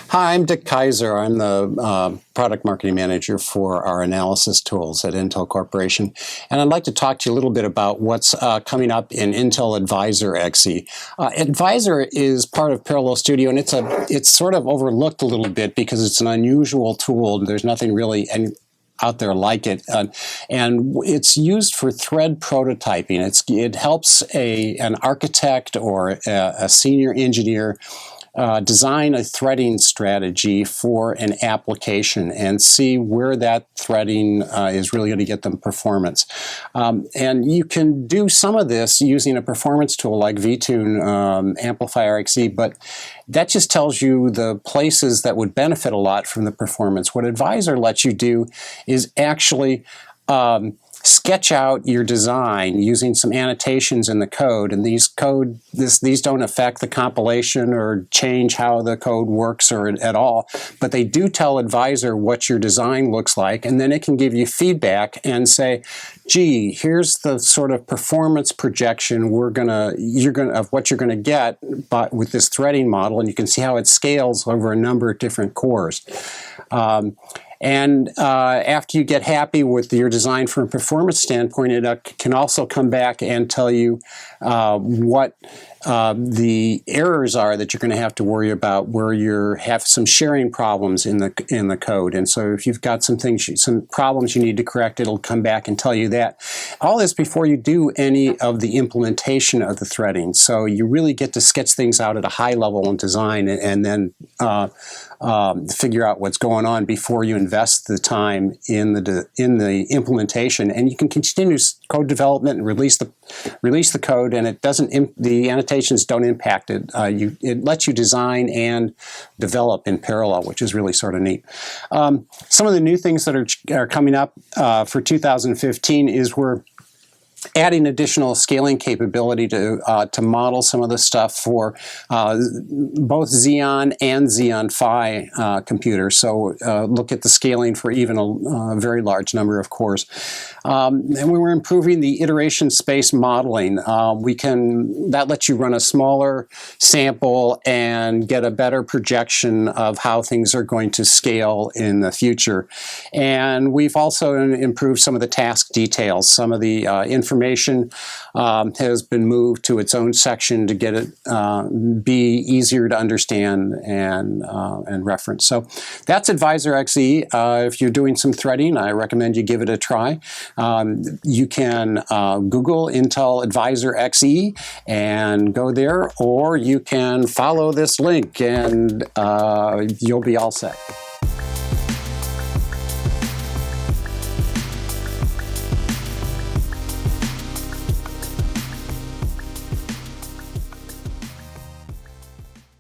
Hi, I'm Dick Kaiser. I'm the product marketing manager for our analysis tools at Intel Corporation. And I'd like to talk to you a little bit about what's coming up in Intel Advisor XE. Advisor is part of Parallel Studio, and it's sort of overlooked a little bit because it's an unusual tool. There's nothing really out there like it, and it's used for thread prototyping. It helps an architect or a senior engineer design a threading strategy for an application and see where that threading is really going to get them performance. And you can do some of this using a performance tool like vTune Amplifier XE, but that just tells you the places that would benefit a lot from the performance. What Advisor lets you do is actually sketch out your design using some annotations in the code, and these don't affect the compilation or change how the code works or at all, but they do tell Advisor what your design looks like, and then it can give you feedback and say, gee, here's the sort of performance projection of what you're gonna get with this threading model, and you can see how it scales over a number of different cores. And after you get happy with your design from a performance standpoint, it can also come back and tell you what the errors are that you're going to have to worry about, where you have some sharing problems in the code. And so if you've got some problems you need to correct, it'll come back and tell you that. All this before you do any of the implementation of the threading. So you really get to sketch things out at a high level in design, and then figure out what's going on before you invest the time in the implementation. And you can continue code development and release the code, and the annotations don't impact it. It lets you design and develop in parallel, which is really sort of neat. Some of the new things that are coming up for 2015 is we're adding additional scaling capability to model some of the stuff for both Xeon and Xeon Phi computers. So look at the scaling for even a very large number of cores. And when we're improving the iteration space modeling, that lets you run a smaller sample and get a better projection of how things are going to scale in the future. And we've also improved some of the task details. Some of the information has been moved to its own section to get it be easier to understand and reference. So that's Advisor XE. If you're doing some threading, I recommend you give it a try. You can Google Intel Advisor XE and go there, or you can follow this link and you'll be all set.